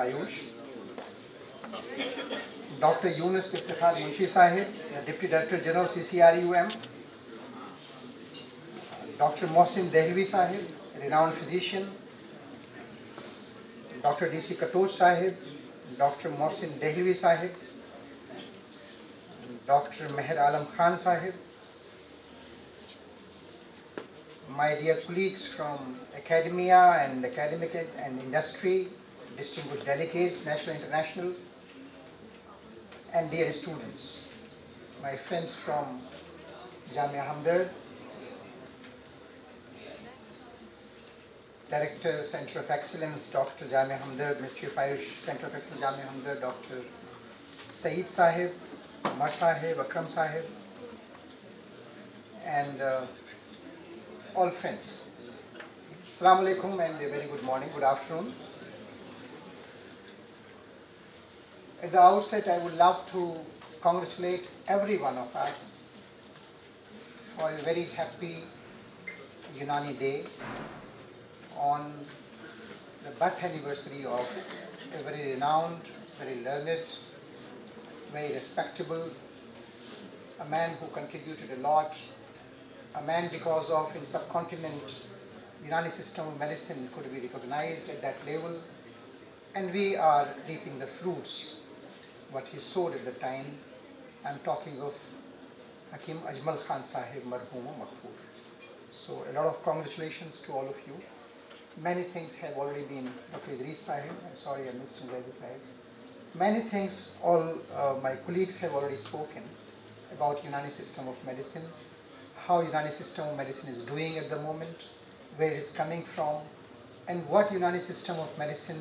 Ayush, Dr. Yunus Iftikhar Munshi Sahib, the Deputy Director General CCRUM, Dr. Mohsin Dehlvi Sahib, a renowned physician, Dr. DC Katoch Sahib, Dr. Mohsin Dehlvi Sahib, Dr. Meher Alam Khan Sahib, my dear colleagues from academia and academic and industry, distinguished delegates, national, international, and dear students, my friends from Jamia Hamdard, Director, Center of Excellence, Dr. Jamia Hamdard, Ministry of Ayush, Center of Excellence, Jamia Hamdard, Dr. Saeed Sahib, Umar Sahib, Akram Sahib, and all friends. Assalamu alaikum and a very good morning, good afternoon. At the outset, I would love to congratulate every one of us for a very happy Unani Day on the birth anniversary of a very renowned, very learned, very respectable, a man who contributed a lot, a man because of in subcontinent Unani system of medicine could be recognized at that level, and we are reaping the fruits what he sowed at the time. I'm talking of Hakim Ajmal Khan Sahib Marhoom Maghfoor. So a lot of congratulations to all of you. Many things have already been, Dr. Idris Sahib, I'm sorry I missed Idris Sahib. Many things all my colleagues have already spoken about Unani system of medicine, how Unani system of medicine is doing at the moment, where it is coming from, and what Unani system of medicine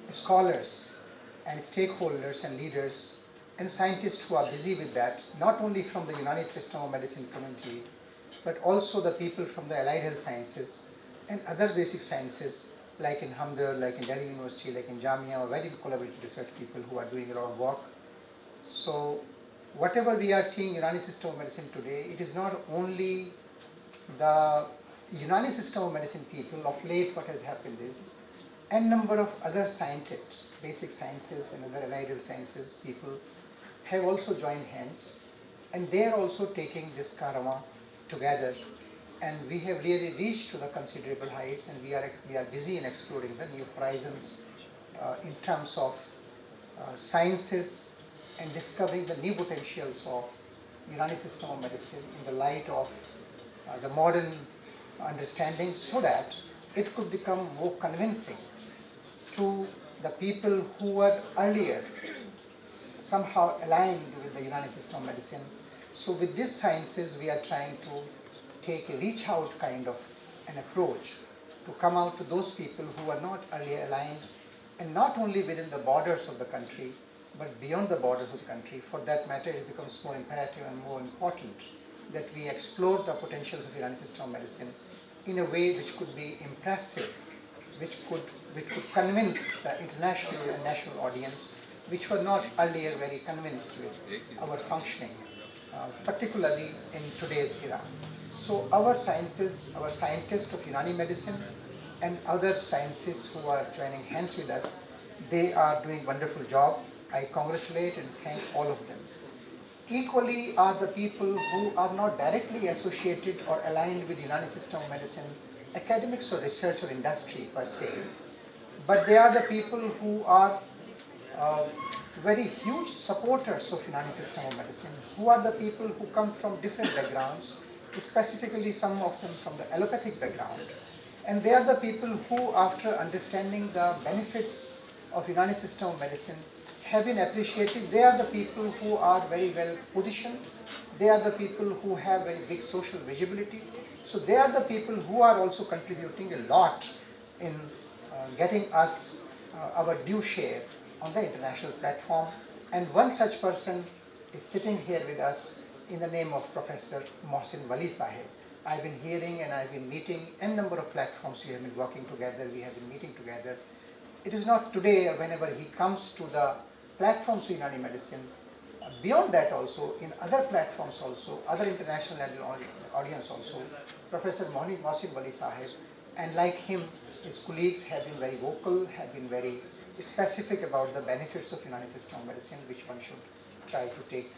scholars and stakeholders and leaders and scientists who are busy with that, not only from the Unani system of medicine community, but also the people from the allied health sciences and other basic sciences, like in Hamdard, like in Delhi University, like in Jamia, or very collaborative research people who are doing a lot of work. So whatever we are seeing Unani system of medicine today, it is not only the Unani system of medicine people. Of late what has happened is a number of other scientists, basic sciences and other allied health sciences people have also joined hands, and they are also taking this caravan together, and we have really reached to the considerable heights, and we are busy in exploring the new horizons in terms of sciences and discovering the new potentials of Unani system of medicine in the light of the modern understanding, so that it could become more convincing to the people who were earlier somehow aligned with the Unani system of medicine. So with these sciences, we are trying to take a reach out kind of an approach to come out to those people who are not earlier aligned, and not only within the borders of the country, but beyond the borders of the country. For that matter, it becomes more imperative and more important that we explore the potentials of Unani system of medicine in a way which could be impressive, which could convince the international and national audience, which were not earlier very convinced with our functioning, particularly in today's era. So our sciences, our scientists of Unani medicine and other sciences who are joining hands with us, they are doing wonderful job. I congratulate and thank all of them. Equally are the people who are not directly associated or aligned with Unani system of medicine, academics or research or industry per se, but they are the people who are very huge supporters of Unani system of medicine, who are the people who come from different backgrounds, specifically some of them from the allopathic background, and they are the people who, after understanding the benefits of Unani system of medicine, have been appreciated. They are the people who are very well positioned. They are the people who have very big social visibility. So they are the people who are also contributing a lot in getting us our due share on the international platform. And one such person is sitting here with us in the name of Professor Mohsin Wali Sahib. I've been hearing and I've been meeting a number of platforms. We have been working together, we have been meeting together. It is not today whenever he comes to the platforms of Unani medicine. Beyond that also, in other platforms also, other international audience also, Professor Mohsin Wali Sahib, and like him, his colleagues have been very vocal, have been very specific about the benefits of Unani system of medicine, which one should try to take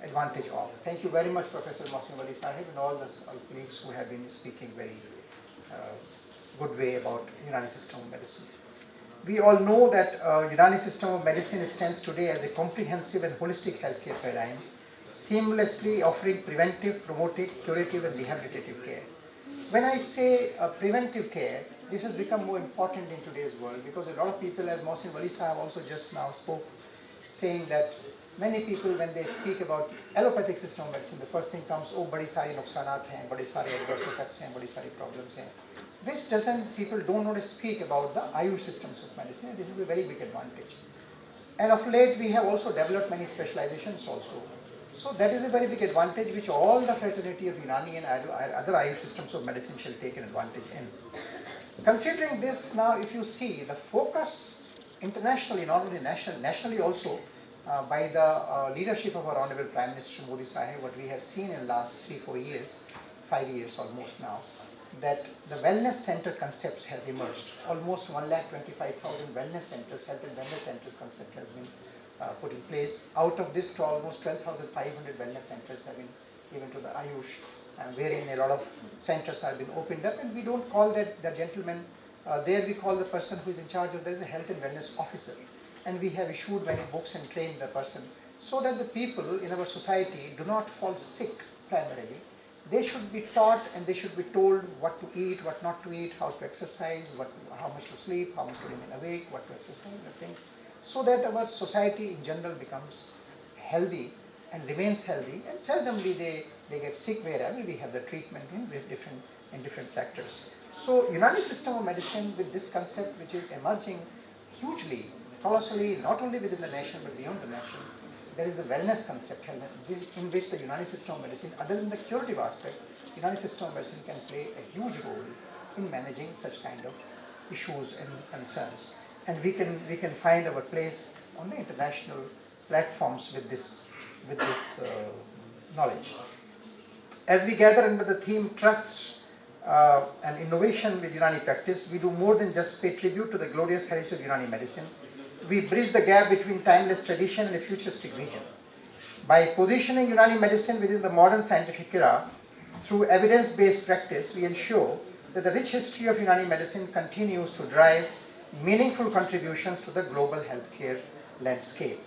advantage of. Thank you very much, Professor Asim Ali Sahib, and all the colleagues who have been speaking very good way about Unani system of medicine. We all know that Unani system of medicine stands today as a comprehensive and holistic healthcare paradigm, seamlessly offering preventive, promotive, curative and rehabilitative care. When I say preventive care, this has become more important in today's world because a lot of people, as Mohsin Wali Sahib also just now spoke, saying that many people when they speak about allopathic system of medicine, the first thing comes, oh, badi sari nuksanat hain, badi sari adverse effects hain, badi sari problems hain. Which doesn't, people don't want to speak about the Ayush systems of medicine. This is a very big advantage. And of late, we have also developed many specializations also. So that is a very big advantage which all the fraternity of Unani and other Ayush systems of medicine shall take an advantage in. Considering this, now if you see the focus internationally, not only nationally also, by the leadership of our Honorable Prime Minister Modi Sahib, what we have seen in the last 3-4 years, 5 years almost now, that the wellness center concepts has emerged. Almost 1,25,000 wellness centers, health and wellness centers concept has been put in place. Out of this, to almost 12,500 wellness centers have been given to the Ayush, wherein a lot of centers have been opened up, and we don't call that the gentleman, there we call the person who is in charge of, there is a health and wellness officer, and we have issued many books and trained the person, so that the people in our society do not fall sick primarily. They should be taught and they should be told what to eat, what not to eat, how to exercise, how much to sleep, how much to remain awake, what to exercise, the things, so that our society in general becomes healthy and remains healthy, and seldomly they get sick wherever we have the treatment in different sectors. So Unani system of medicine with this concept which is emerging hugely, colossally, not only within the nation but beyond the nation, there is the wellness concept in which the Unani system of medicine, other than the curative aspect, Unani system of medicine can play a huge role in managing such kind of issues and concerns. And we can find our place on the international platforms with this knowledge. As we gather under the theme Trust and Innovation with Unani Practice, we do more than just pay tribute to the glorious heritage of Unani medicine. We bridge the gap between timeless tradition and a futuristic vision. By positioning Unani medicine within the modern scientific era, through evidence-based practice, we ensure that the rich history of Unani medicine continues to drive meaningful contributions to the global healthcare landscape.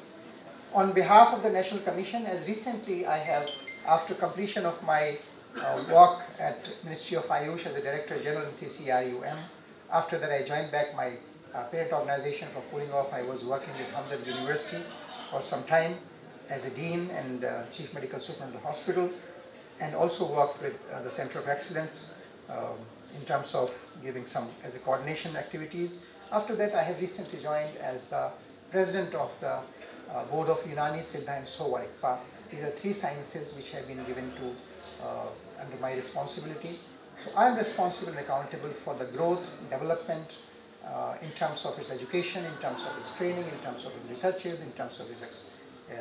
On behalf of the National Commission, as recently I have, after completion of my work at Ministry of Ayush as the Director General in NCISM, after that I joined back my parent organization for cooling off. I was working with Hamdard University for some time as a Dean and Chief Medical Superintendent of the hospital, and also worked with the Center of Excellence in terms of giving some as a coordination activities. After that, I have recently joined as the President of the Board of Unani, Siddha and Sova. These are 3 sciences which have been given to under my responsibility. So I am responsible and accountable for the growth, development, in terms of its education, in terms of its training, in terms of its researches, in terms of its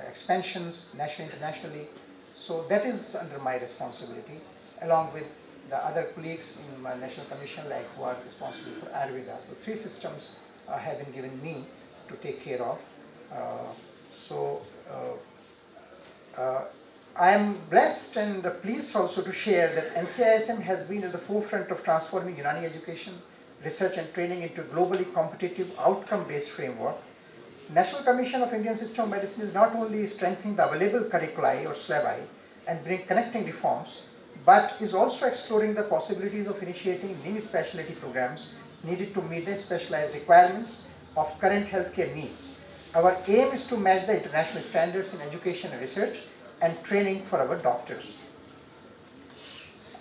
expansions, nationally, internationally. So that is under my responsibility, along with the other colleagues in my National Commission, like who are responsible for Ayurveda. So 3 systems have been given me to take care of. I am blessed and pleased also to share that NCISM has been at the forefront of transforming Unani education, research and training into a globally competitive outcome-based framework. National Commission of Indian System of Medicine is not only strengthening the available curricula or syllabi and connecting reforms, but is also exploring the possibilities of initiating new specialty programs needed to meet the specialized requirements of current healthcare needs. Our aim is to match the international standards in education and research and training for our doctors.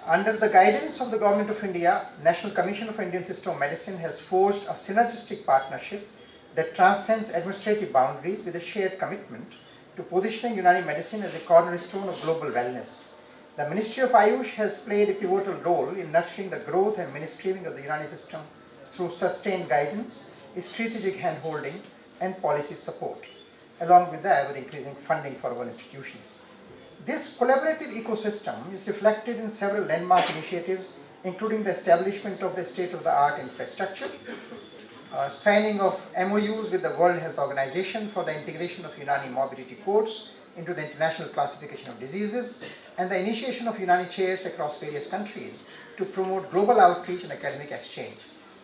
Under the guidance of the Government of India, National Commission of Indian System of Medicine has forged a synergistic partnership that transcends administrative boundaries with a shared commitment to positioning Unani medicine as a cornerstone of global wellness. The Ministry of Ayush has played a pivotal role in nurturing the growth and mainstreaming of the Unani system through sustained guidance, strategic handholding, and policy support, along with the ever-increasing funding for our institutions. This collaborative ecosystem is reflected in several landmark initiatives, including the establishment of the state-of-the-art infrastructure, signing of MOUs with the World Health Organization for the integration of Unani morbidity codes into the international classification of diseases, and the initiation of Unani chairs across various countries to promote global outreach and academic exchange.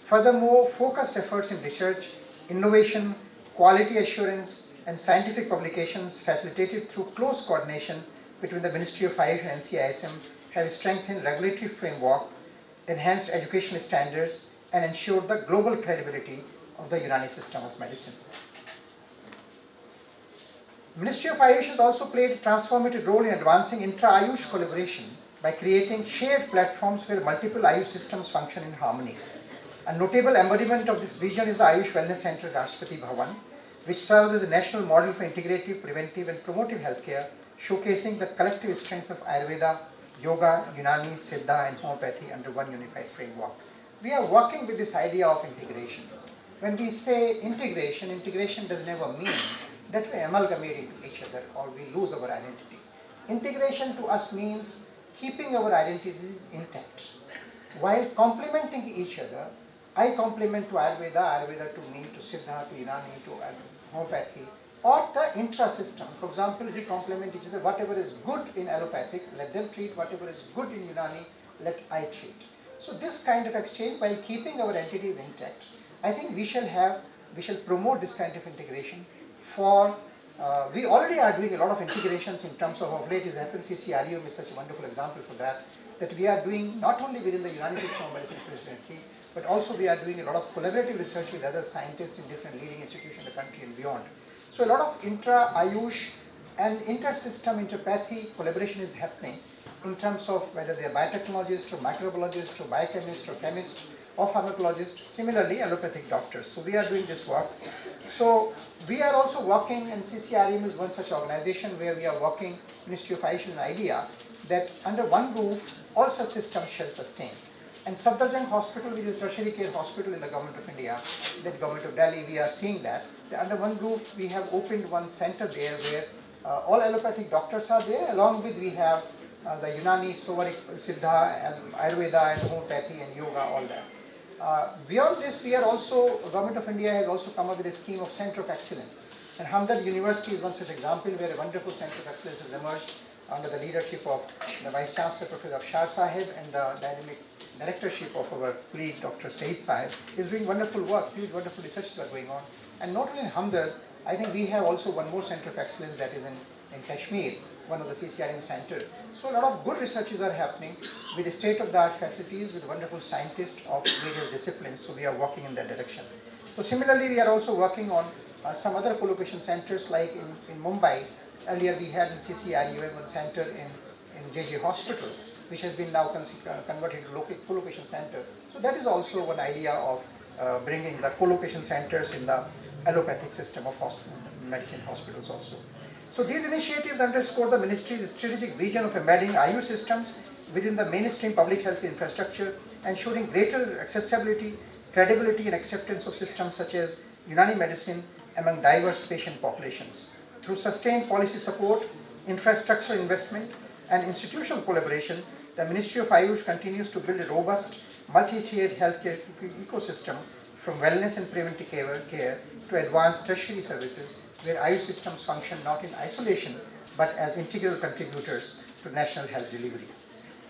Furthermore, focused efforts in research, innovation, quality assurance, and scientific publications facilitated through close coordination between the Ministry of Ayush and NCISM have strengthened regulatory framework, enhanced educational standards, and ensured the global credibility of the Unani system of medicine. Ministry of Ayush has also played a transformative role in advancing intra-Ayush collaboration by creating shared platforms where multiple Ayush systems function in harmony. A notable embodiment of this vision is the Ayush Wellness Center at Rashtrapati Bhavan, which serves as a national model for integrative, preventive, and promotive healthcare, showcasing the collective strength of Ayurveda, Yoga, Unani, Siddha, and homeopathy under one unified framework. We are working with this idea of integration. When we say integration, integration does never mean that we amalgamate into each other or we lose our identity. Integration to us means keeping our identities intact. While complementing each other, I complement to Ayurveda, Ayurveda to me, to Siddha, to Unani, to homeopathy, or the intra-system. For example, we complement each other. Whatever is good in allopathic, let them treat. Whatever is good in Unani, let I treat. So this kind of exchange, while keeping our entities intact, I think we shall promote this kind of integration. We already are doing a lot of integrations in terms of late is happened. CCREM is such a wonderful example for that we are doing not only within the Unani system of medicine presently, but also we are doing a lot of collaborative research with other scientists in different leading institutions in the country and beyond. So a lot of intra-Ayush and inter-system interpathy collaboration is happening in terms of whether they are biotechnologists or microbiologists or biochemists or chemists or pharmacologists, similarly allopathic doctors. So we are doing this work. So we are also working, and CCREM is one such organization where we are working, Ministry of Ayush, an idea that under one roof all such systems shall sustain. And Safdarjung Hospital, which is a tertiary care hospital in the Government of India, the Government of Delhi, we are seeing that under one roof we have opened one center there where all allopathic doctors are there, along with we have the Unani, Sovarik, Siddha, and Ayurveda, and homeopathy, and yoga, all that. Beyond this, we are also, Government of India has also come up with a scheme of Center of Excellence. And Hamdard University is one such example where a wonderful Center of Excellence has emerged under the leadership of the Vice Chancellor, Professor Shah Sahib, and the dynamic directorship of our colleague, Dr. Said Sahib, is doing wonderful work. Huge, wonderful researches are going on. And not only in Hamdard, I think we have also one more Center of Excellence that is in Kashmir, one of the CCRM centers. So a lot of good researches are happening with state-of-the-art facilities, with wonderful scientists of various disciplines. So we are working in that direction. So similarly, we are also working on some other co-location centers, like in Mumbai. Earlier we had in CCREM one center in JJ Hospital, which has been now converted to co-location center. So that is also one idea of bringing the co-location centers in the allopathic system of medicine hospitals also. So these initiatives underscore the ministry's strategic vision of embedding Ayush systems within the mainstream public health infrastructure, ensuring greater accessibility, credibility, and acceptance of systems such as Unani medicine among diverse patient populations. Through sustained policy support, infrastructure investment, and institutional collaboration, the Ministry of Ayush continues to build a robust, multi-tiered healthcare ecosystem from wellness and preventive care to advanced tertiary services, where Ayush systems function not in isolation but as integral contributors to national health delivery.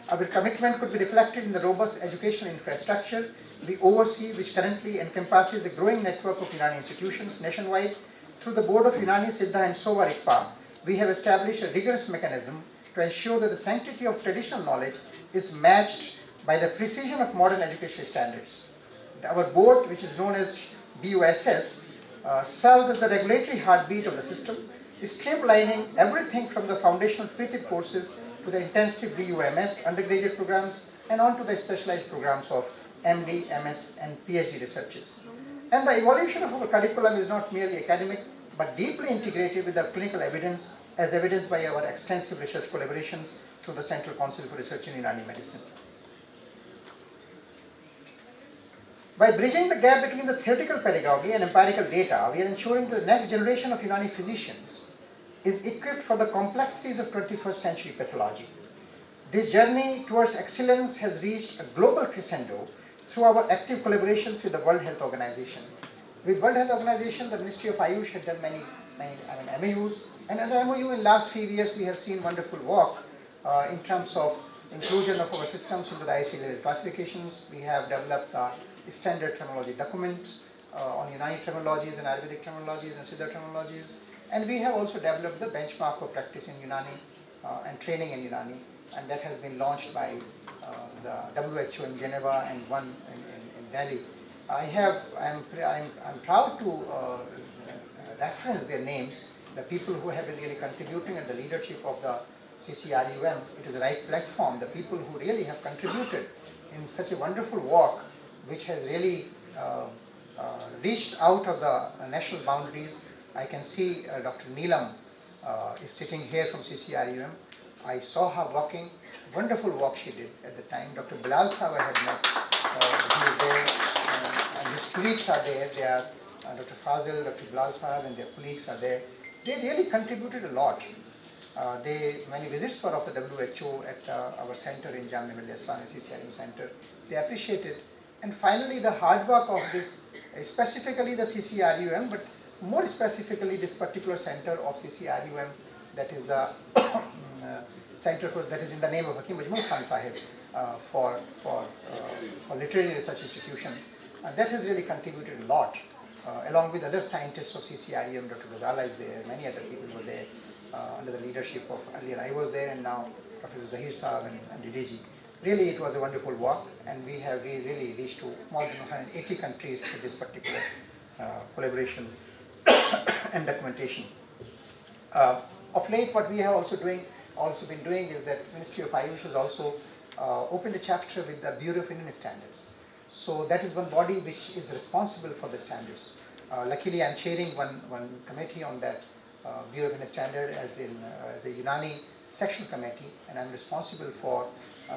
Our commitment could be reflected in the robust educational infrastructure we oversee, which currently encompasses a growing network of Unani institutions nationwide. Through the Board of Unani, Siddha, and Sovarikpa, we have established a rigorous mechanism to ensure that the sanctity of traditional knowledge is matched by the precision of modern educational standards. Our board, which is known as BUSS, serves as the regulatory heartbeat of the system, streamlining everything from the foundational pre-tip courses to the intensive BUMS undergraduate programs and on to the specialized programs of MD, MS, and PhD researches. And the evolution of our curriculum is not merely academic, but deeply integrated with the clinical evidence, as evidenced by our extensive research collaborations through the Central Council for Research in Unani Medicine. By bridging the gap between the theoretical pedagogy and empirical data, we are ensuring that the next generation of Unani physicians is equipped for the complexities of 21st century pathology. This journey towards excellence has reached a global crescendo through our active collaborations with the World Health Organization. With World Health Organization, the Ministry of Ayush had done many MOUs, and under MOU in last few years we have seen wonderful work in terms of inclusion of our systems into the ICD classifications. We have developed a standard terminology document on Unani terminologies and Ayurvedic terminologies and Siddha terminologies, and we have also developed the benchmark for practice in Unani and training in Unani, and that has been launched by the WHO in Geneva and one in Delhi. I'm proud to reference their names, the people who have been really contributing and the leadership of the CCRUM. It is the right platform, the people who really have contributed in such a wonderful work which has really reached out of the national boundaries. I can see Dr. Neelam is sitting here from CCRUM. I saw her working, wonderful work she did at the time. Dr. Bilal Sahab I had met, he is there, and his colleagues are there. They are Dr. Fazil, Dr. Bilal Sahab and their colleagues are there. They really contributed a lot. Many visits were of the WHO at our center in Jamia Millia Islami CCRUM center. They appreciated. And finally, the hard work of this, specifically the CCRUM, but more specifically this particular center of CCRUM, that is the center that is in the name of Hakim Majmoon Khan Sahib for literary research institution. That has really contributed a lot, along with other scientists of CCRUM. Dr. Ghazala is there, many other people were there under the leadership of, earlier I was there, and now Professor Zahir Saab and Dideji. Really, it was a wonderful work, and we have really reached to more than 180 countries with this particular collaboration and documentation. Of late, what we have also been doing is that Ministry of Ayush has also opened a chapter with the Bureau of Indian Standards. So that is one body which is responsible for the standards. Luckily, I am chairing one committee on that Bureau of Indian Standards as a Unani section committee, and I am responsible for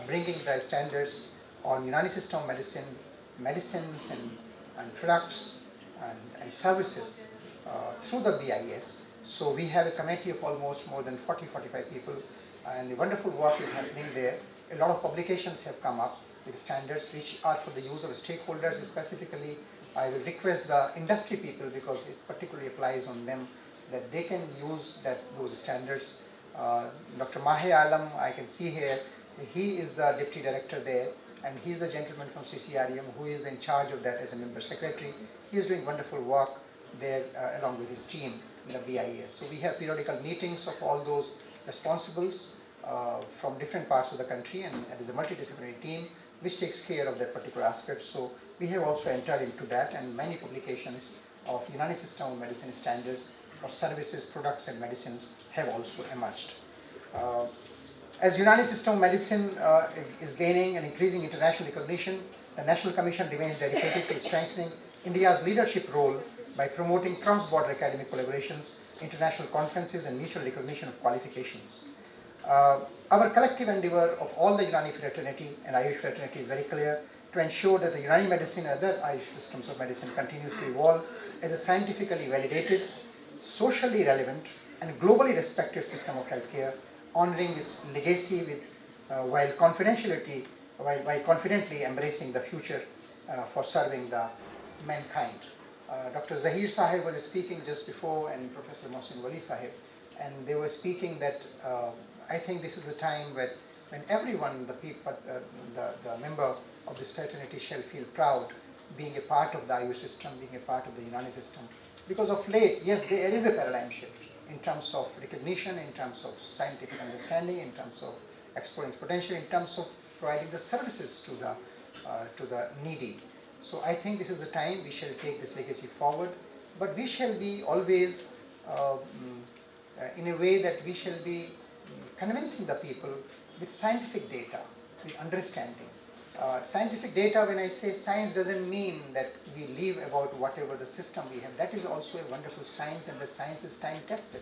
bringing the standards on Unani system of medicine, medicines and products and services through the BIS. So we have a committee of almost more than 40-45 people, and wonderful work is happening there. A lot of publications have come up with standards which are for the use of stakeholders. Specifically, I will request the industry people, because it particularly applies on them, that they can use those standards. Dr. Mahe Alam, I can see here, he is the deputy director there, and he is the gentleman from CCRUM who is in charge of that as a member secretary. He is doing wonderful work there along with his team in the BIS. So we have periodical meetings of all those responsibles from different parts of the country, and there is a multidisciplinary team which takes care of that particular aspect. So we have also entered into that, and many publications of Unani system of medicine standards for services, products and medicines have also emerged. As Unani system of medicine is gaining and increasing international recognition, the National Commission remains dedicated to strengthening India's leadership role by promoting cross-border academic collaborations, international conferences and mutual recognition of qualifications. Our collective endeavor of all the Unani fraternity and Ayush fraternity is very clear: to ensure that the Unani medicine and other Ayush systems of medicine continues to evolve as a scientifically validated, socially relevant and globally respected system of healthcare, honoring its legacy with, while confidently embracing the future for serving the mankind. Dr. Zahir Sahib was speaking just before, and Professor Mohsin Wali Sahib, and they were speaking that I think this is the time when everyone, the people, the member of this fraternity shall feel proud being a part of the Ayush system, being a part of the Unani system. Because of late, yes, there is a paradigm shift in terms of recognition, in terms of scientific understanding, in terms of exploring potential, in terms of providing the services to the needy. So I think this is the time we shall take this legacy forward, but we shall be always in a way that we shall be convincing the people with scientific data, with understanding. Scientific data, when I say science, doesn't mean that we leave about whatever the system we have. That is also a wonderful science, and the science is time tested.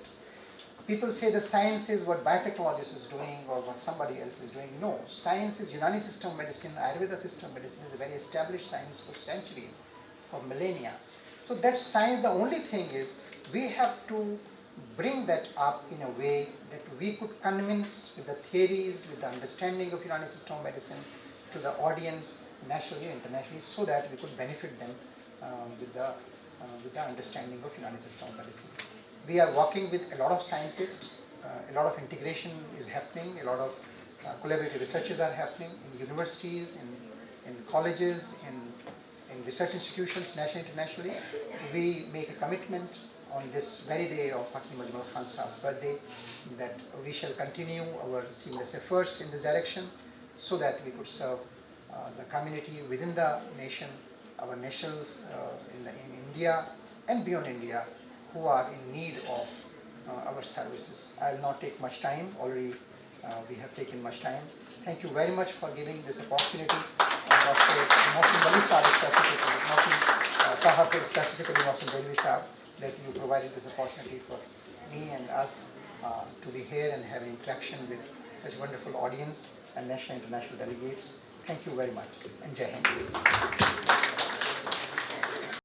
People say the science is what biotechnologist is doing or what somebody else is doing. No, science is Unani system of medicine, Ayurveda system of medicine is a very established science for centuries, for millennia. So that science, the only thing is we have to bring that up in a way that we could convince with the theories, with the understanding of Unani system of medicine to the audience nationally and internationally, so that we could benefit them with the with the understanding of Unani system of medicine. We are working with a lot of scientists, a lot of integration is happening, a lot of collaborative researches are happening in universities, in colleges, in research institutions, nationally, internationally. We make a commitment on this very day of Hakim Majmal Khan Sahib's birthday that we shall continue our seamless efforts in this direction so that we could serve the community within the nation, our nationals in India and beyond India who are in need of our services. I will not take much time, already we have taken much time. Thank you very much for giving this opportunity. Dr. Mohsin Wali specifically Mohsin Wali Sahib, that you provided this opportunity for me and us to be here and have interaction with such a wonderful audience and national and international delegates. Thank you very much and Jai Hind.